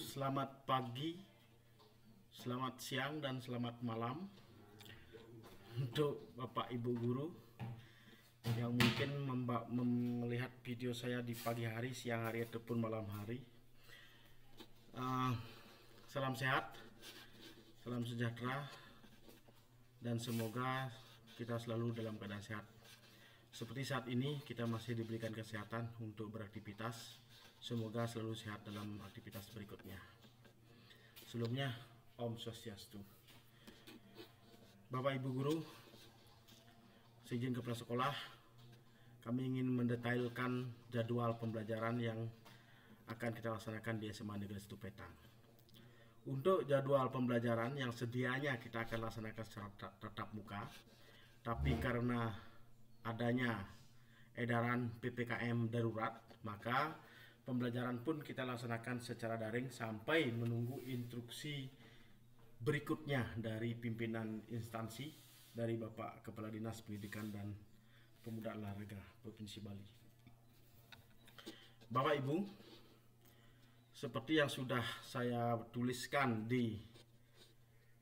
Selamat pagi, selamat siang, dan selamat malam untuk Bapak Ibu Guru yang mungkin melihat video saya di pagi hari, siang hari, ataupun malam hari. Salam sehat, salam sejahtera, dan semoga kita selalu dalam keadaan sehat. Seperti saat ini kita masih diberikan kesehatan untuk beraktivitas. Semoga selalu sehat dalam aktivitas berikutnya. Sebelumnya, Om Swastiastu. Bapak Ibu Guru, seizin kepala sekolah, kami ingin mendetailkan jadwal pembelajaran yang akan kita laksanakan di SMA Negeri 1 Petang. Untuk jadwal pembelajaran yang sedianya kita akan laksanakan secara tatap muka, tapi karena adanya edaran PPKM darurat, maka pembelajaran pun kita laksanakan secara daring sampai menunggu instruksi berikutnya dari pimpinan instansi dari Bapak Kepala Dinas Pendidikan dan Pemuda Olahraga Provinsi Bali. Bapak Ibu, seperti yang sudah saya tuliskan di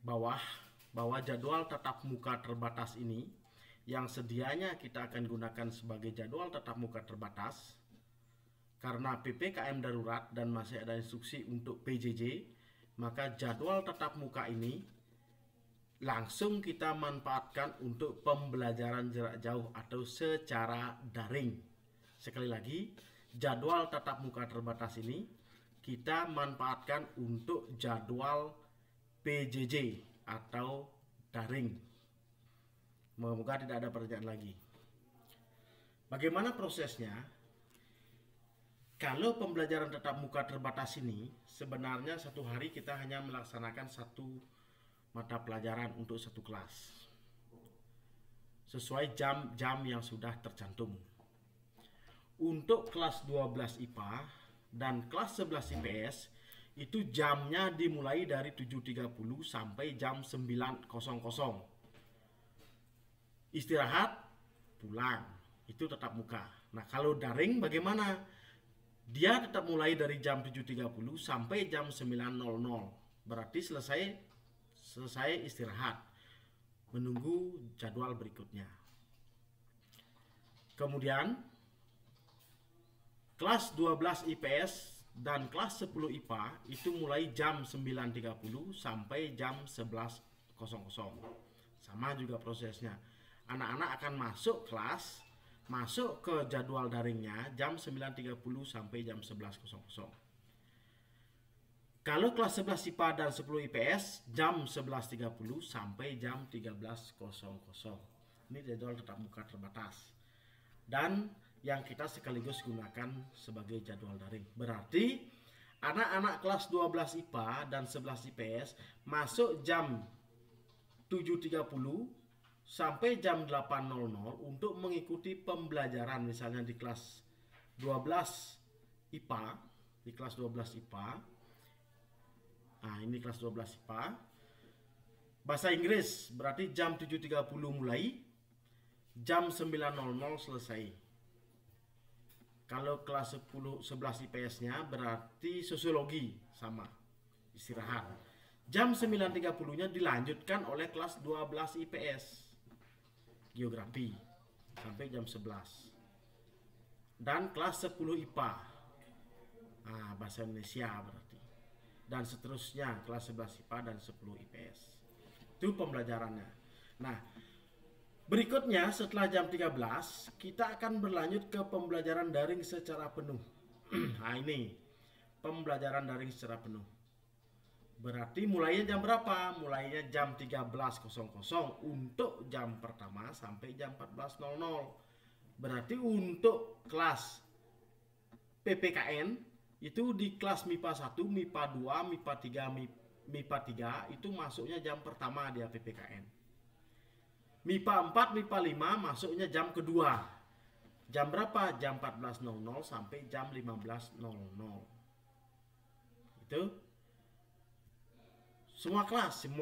bawah, bahwa jadwal tatap muka terbatas ini yang sedianya kita akan gunakan sebagai jadwal tatap muka terbatas, karena PPKM darurat dan masih ada instruksi untuk PJJ, maka jadwal tatap muka ini langsung kita manfaatkan untuk pembelajaran jarak jauh atau secara daring. Sekali lagi, jadwal tatap muka terbatas ini kita manfaatkan untuk jadwal PJJ atau daring. Moga-moga tidak ada pertanyaan lagi. Bagaimana prosesnya? Kalau pembelajaran tatap muka terbatas ini, sebenarnya satu hari kita hanya melaksanakan satu mata pelajaran untuk satu kelas, sesuai jam-jam yang sudah tercantum. Untuk kelas 12 IPA dan kelas 11 IPS, itu jamnya dimulai dari 7.30 sampai jam 9.00. Istirahat, pulang, itu tatap muka. Nah, kalau daring bagaimana? Dia tetap mulai dari jam 7.30 sampai jam 9.00. Berarti selesai istirahat, menunggu jadwal berikutnya. Kemudian kelas 12 IPS dan kelas 10 IPA itu mulai jam 9.30 sampai jam 11.00. Sama juga prosesnya. Anak-anak akan masuk kelas, masuk ke jadwal daringnya jam 9.30 sampai jam 11.00. Kalau kelas 11 IPA dan 10 IPS jam 11.30 sampai jam 13.00. Ini jadwal tatap muka terbatas. Dan yang kita sekaligus gunakan sebagai jadwal daring. Berarti anak-anak kelas 12 IPA dan 11 IPS masuk jam 7.30 sampai jam 8.00 untuk mengikuti pembelajaran, misalnya di kelas 12 IPA, di kelas 12 IPA. Nah, ini kelas 12 IPA. Bahasa Inggris berarti jam 7.30 mulai, jam 9.00 selesai. Kalau kelas 11 IPS-nya berarti sosiologi sama, istirahat. Jam 9.30-nya dilanjutkan oleh kelas 12 IPS. Geografi sampai jam 11. Dan kelas 10 IPA, bahasa Indonesia berarti. Dan seterusnya kelas 11 IPA dan 10 IPS. Itu pembelajarannya. Nah, berikutnya setelah jam 13 kita akan berlanjut ke pembelajaran daring secara penuh. Nah, ini pembelajaran daring secara penuh. Berarti mulainya jam berapa? Mulainya jam 13.00 untuk jam pertama sampai jam 14.00. Berarti untuk kelas PPKN itu di kelas MIPA 1, MIPA 2, MIPA 3, MIPA 3 itu masuknya jam pertama dia PPKN. MIPA 4, MIPA 5 masuknya jam kedua. Jam berapa? Jam 14.00 sampai jam 15.00. Itu semua kelas 10,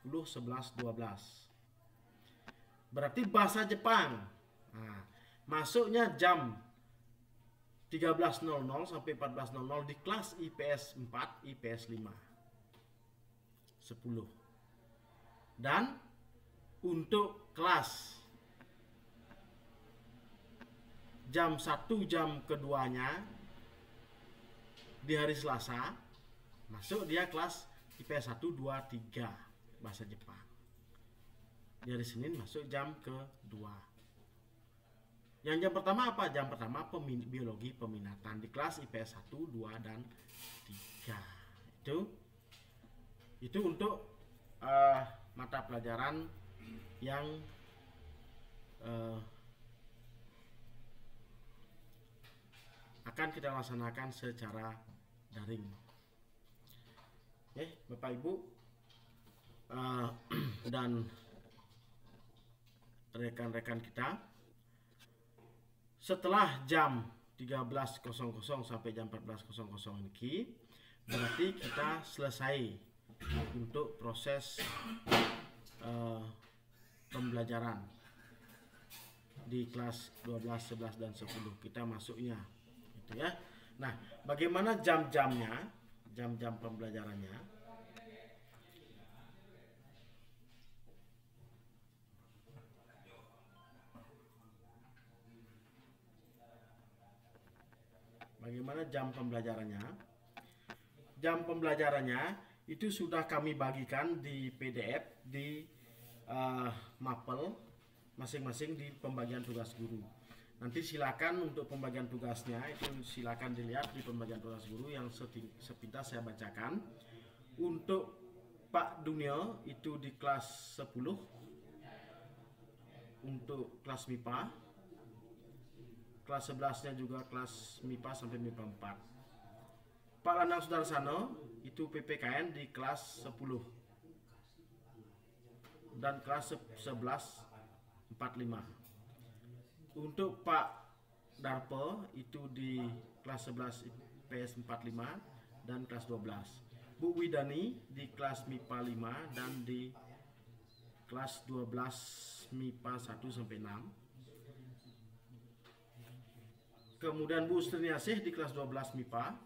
11, 12. Berarti bahasa Jepang. Nah, masuknya jam 13.00 sampai 14.00 di kelas IPS 4, IPS 5. 10. Dan untuk kelas jam 1 jam keduanya di hari Selasa masuk dia kelas IPS 1, 2, 3 bahasa Jepang. Di hari Senin masuk jam kedua. Yang jam pertama apa? Jam pertama biologi peminatan di kelas IPS 1, 2, dan 3. Itu untuk mata pelajaran yang akan kita laksanakan secara daring. Oke, Bapak Ibu dan rekan-rekan kita, setelah jam 13.00 sampai jam 14.00 ini berarti kita selesai untuk proses pembelajaran di kelas 12, 11, dan 10 kita masuknya gitu ya. Nah, bagaimana jam-jamnya, jam-jam pembelajarannya? Bagaimana jam pembelajarannya? Jam pembelajarannya itu sudah kami bagikan di PDF di mapel masing-masing di pembagian tugas guru. Nanti silakan untuk pembagian tugasnya itu silakan dilihat di pembagian tugas guru yang sepintas saya bacakan. Untuk Pak Dunio itu di kelas 10 untuk kelas MIPA. Kelas 11-nya juga kelas MIPA sampai MIPA 4. Pak Lanang Sudarsano itu PPKN di kelas 10 dan kelas 11 45. Untuk Pak Darpo itu di kelas 11 IPS 45 dan kelas 12. Bu Widani di kelas MIPA 5 dan di kelas 12 MIPA 1 sampai 6. Kemudian Bu Striniasih di kelas 12 MIPA,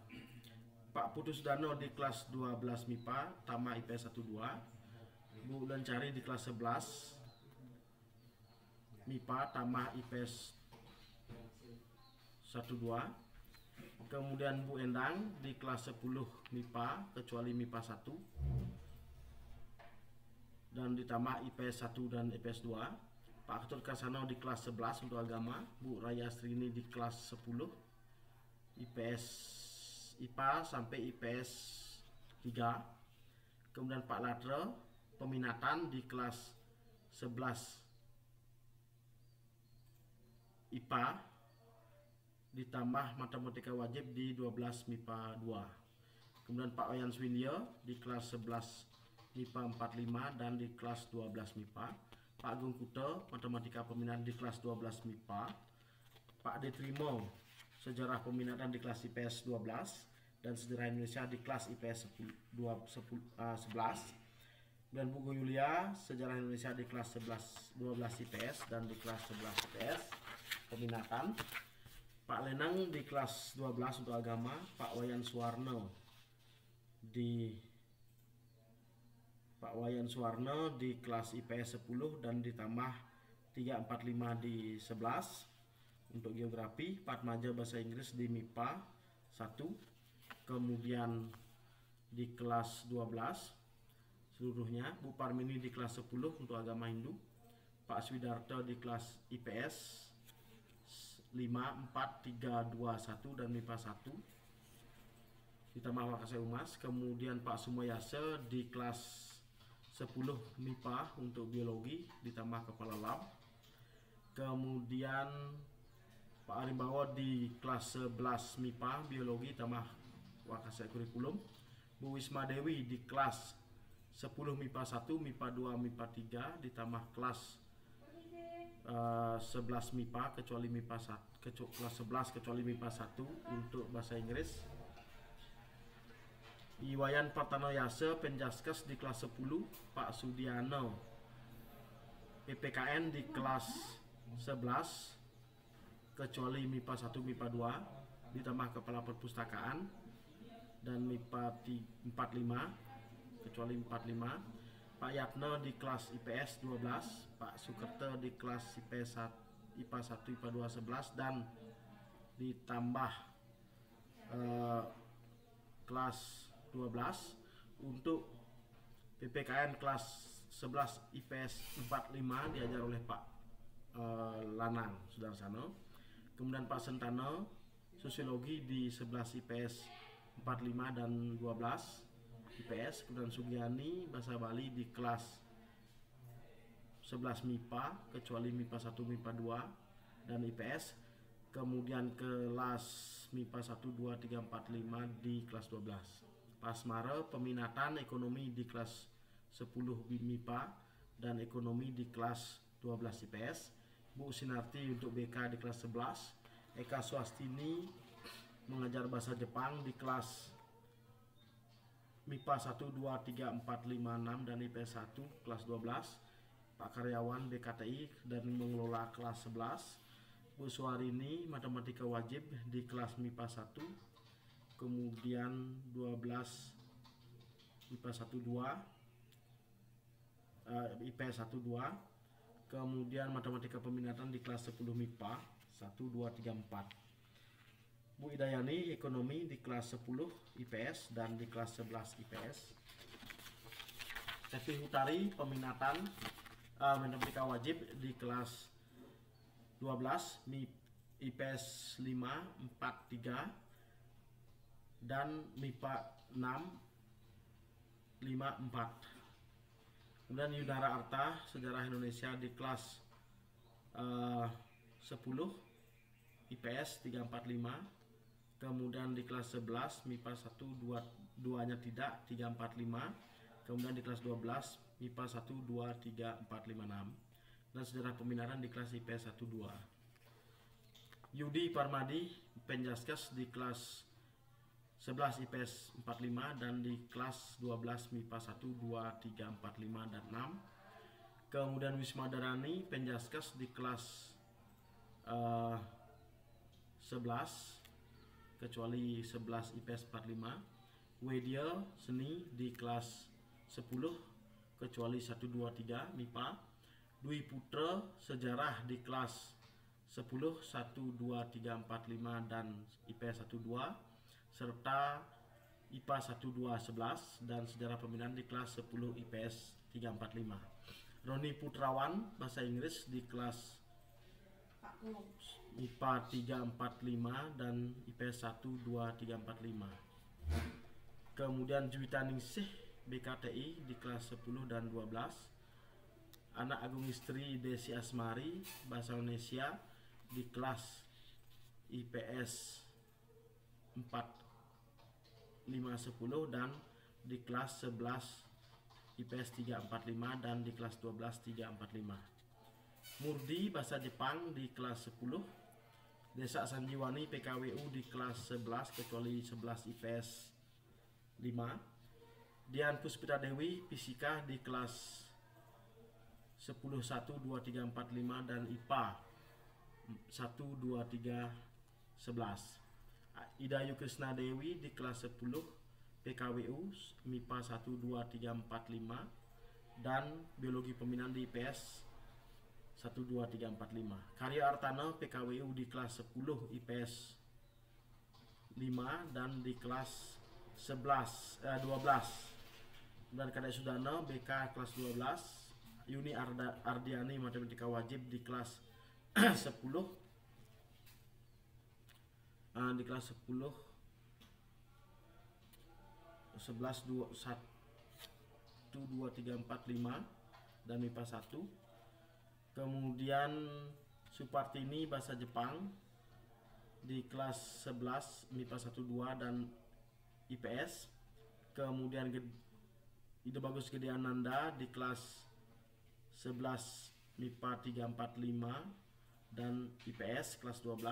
Pak Putus Dano di kelas 12 MIPA, Tama IPS 1, 2, Bu Lencari di kelas 11 MIPA, Tama IPS 1, 2, kemudian Bu Endang di kelas 10 MIPA, kecuali MIPA 1, dan ditambah IPS 1 dan IPS 2. Pak Ketut Kasano di kelas 11 untuk agama, Bu Raya Astrini di kelas 10 IPS IPA sampai IPS 3. Kemudian Pak Latre peminatan di kelas 11 IPA ditambah matematika wajib di 12 MIPA 2. Kemudian Pak Wayan Swindia di kelas 11 MIPA 45 dan di kelas 12 MIPA. Pak Agung Kuto, matematika peminatan di kelas 12 MIPA. Pak Detrimo, sejarah peminatan di kelas IPS 12 dan sejarah Indonesia di kelas IPS 11. Dan Bu Yulia, sejarah Indonesia di kelas 12 IPS dan di kelas 11 IPS peminatan. Pak Lenang di kelas 12 untuk agama. Pak Wayan Suwarno di kelas IPS 10 dan ditambah 345 di 11 untuk geografi. Pak Maja bahasa Inggris di MIPA 1, kemudian di kelas 12 seluruhnya. Bu Parmini di kelas 10 untuk agama Hindu. Pak Swidarto di kelas IPS 5, 4, 3, 2, 1 dan MIPA 1 ditambah Wakasai Umas. Kemudian Pak Sumoyase di kelas 10 MIPA untuk biologi ditambah kepala lab. Kemudian Pak Arimbawa di kelas 11 MIPA biologi tambah Wakasai kurikulum. Bu Wisma Dewi di kelas 10 MIPA 1, MIPA 2, MIPA 3 ditambah kelas 11 MIPA kecuali MIPA 1, kelas 11 kecuali MIPA 1 untuk bahasa Inggris. Iwayan Partanoyase Penjaskes di kelas 10. Pak Sudiano PPKN di kelas 11 kecuali MIPA 1, MIPA ditambah kepala perpustakaan, dan MIPA 45 kecuali 45. Pak Yatno di kelas IPS 12, Pak Sukerto di kelas IPA 1 IPA 2 11, dan ditambah kelas 12 untuk PPKN kelas 11 IPS 45 diajar oleh Pak Lanang Sudarsano. Kemudian Pak Sentano sosiologi di 11 IPS 45 dan 12 IPS. Kemudian Sugiani bahasa Bali di kelas 11 MIPA kecuali MIPA 1 MIPA 2 dan IPS. Kemudian kelas MIPA 1 2 3 4 5 di kelas 12. Pak Asmara peminatan ekonomi di kelas 10 MIPA dan ekonomi di kelas 12 IPS. Bu Sinarti untuk BK di kelas 11. Eka Swastini mengajar bahasa Jepang di kelas MIPA 1 2 3 4 5 6 dan IPS 1 kelas 12. Pak Karyawan BKTI dan mengelola kelas 11. Bu Suarini matematika wajib di kelas MIPA 1. Kemudian 12 IPA 1 2 IPS 1 2. Kemudian matematika peminatan di kelas 10 MIPA 1 2 3 4. Bu Idayani ekonomi di kelas 10 IPS dan di kelas 11 IPS. Cepi Hutari peminatan matematika wajib di kelas 12 IPS 5 4 3 dan MIPA 6 5 4. Kemudian Yudhara Arta sejarah Indonesia di kelas 10 IPS 345. Kemudian di kelas 11 MIPA 1 2 nya tidak 345. Kemudian di kelas 12 MIPA 1 2 3 4 5 6. Dan sejarah peminatan di kelas IPS 1 2. Yudi Parmadi Penjaskes di kelas 11 IPS 45 dan di kelas 12 MIPA 1 2 3 4 5 dan 6. Kemudian Wisma Darani Penjaskes di kelas 11 kecuali 11 IPS 45. Wedia Seni di kelas 10 kecuali 1 2 3 MIPA. Dwi Putra Sejarah di kelas 10 1 2 3 4 5 dan IPS 1 2 serta IPA 1 2 11 dan sejarah pemindahan di kelas 10 IPS 3 4 5. Roni Putrawan bahasa Inggris di kelas IPA 3 4 5 dan IPS 1 2 3 4 5. Kemudian Juwita Ningsih BKTI di kelas 10 dan 12. Anak Agung Istri Desi Asmari bahasa Indonesia di kelas IPS 4 5 10 dan di kelas 11 IPS 3 4 5 dan di kelas 12 3 4 5. Murdi bahasa Jepang di kelas 10. Desa Sanjiwani PKWU di kelas 11 kecuali 11 IPS 5. Dian Puspita Dewi Fisika di kelas 10 1 2 3 4 5 dan IPA 1 2 3 11. Ida Yukrisna Dewi di kelas 10 PKWU MIPA 1 2 3 4 5 dan biologi pemindahan di IPS 1 2 3 4 5. Karya Artana PKWU di kelas 10 IPS 5 dan di kelas 12. Dan Kadek Sudana BK kelas 12. Yuni Ardiani matematika wajib di kelas 10 di kelas 10 11 2 1 2 3 4 5 dan MIPA 1. Kemudian Supartini bahasa Jepang di kelas 11 MIPA 1 2 dan IPS. Kemudian Ide Bagus Gede Ananda di kelas 11 MIPA 3 4 5 dan IPS kelas 12.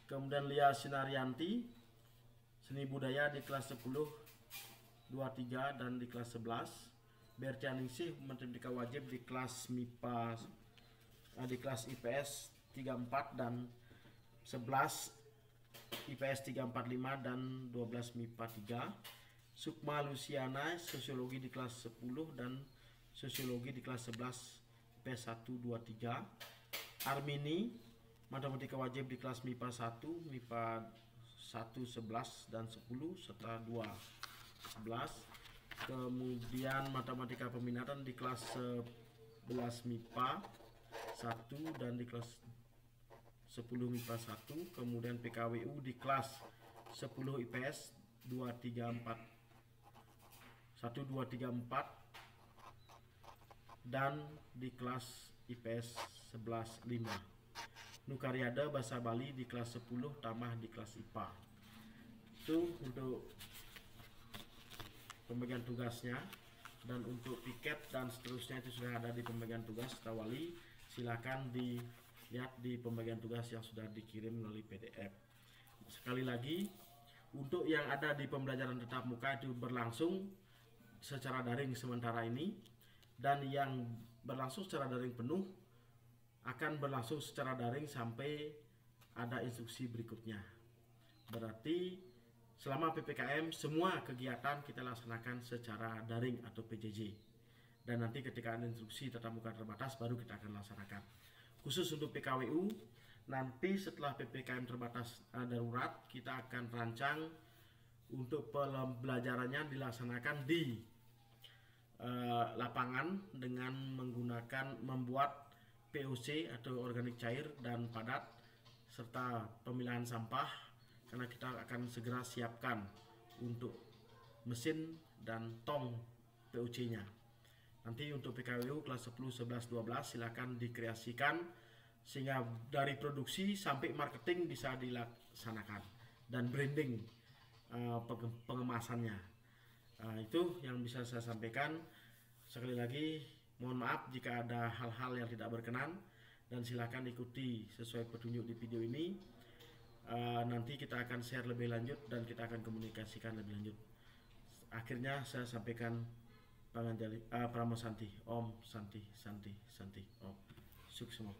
Kemudian Lia Sinaryanti Seni Budaya di kelas 10 2 3 dan di kelas 11. Berti Aningsih matematika wajib di kelas MIPA di kelas IPS 3 4 dan 11 IPS 345 dan 12 MIPA 3. Sukma Luciana Sosiologi di kelas 10 dan Sosiologi di kelas 11 IPS 1 2 3. Armini Matematika Wajib di kelas MIPA 1, MIPA 1 11 dan 10 serta 2 11. Kemudian Matematika Peminatan di kelas 11 MIPA 1 dan di kelas 10 MIPA 1. Kemudian PKWU di kelas 10 IPS 234 1 2 3 4 dan di kelas IPS 11 5. Nukaryada Bahasa Bali di kelas 10, Tamah di kelas IPA. Itu untuk pembagian tugasnya, dan untuk piket dan seterusnya itu sudah ada di pembagian tugas Tawali. Silakan dilihat di pembagian tugas yang sudah dikirim melalui PDF. Sekali lagi, untuk yang ada di pembelajaran tatap muka itu berlangsung secara daring sementara ini, dan yang berlangsung secara daring penuh akan berlangsung secara daring sampai ada instruksi berikutnya. Berarti selama PPKM semua kegiatan kita laksanakan secara daring atau PJJ, dan nanti ketika ada instruksi tatap muka terbatas baru kita akan laksanakan. Khusus untuk PKWU, nanti setelah PPKM terbatas darurat kita akan rancang untuk pembelajarannya dilaksanakan di lapangan dengan membuat POC atau organik cair dan padat serta pemilahan sampah, karena kita akan segera siapkan untuk mesin dan tong POC-nya. Nanti untuk PKWU kelas 10, 11, 12 silakan dikreasikan sehingga dari produksi sampai marketing bisa dilaksanakan dan branding pengemasannya. Itu yang bisa saya sampaikan. Sekali lagi mohon maaf jika ada hal-hal yang tidak berkenan, dan silakan ikuti sesuai petunjuk di video ini. Nanti kita akan share lebih lanjut dan kita akan komunikasikan lebih lanjut. Akhirnya saya sampaikan Panganjali Pramo Santi, Om Santi Santi Santi Om. Sukses semua.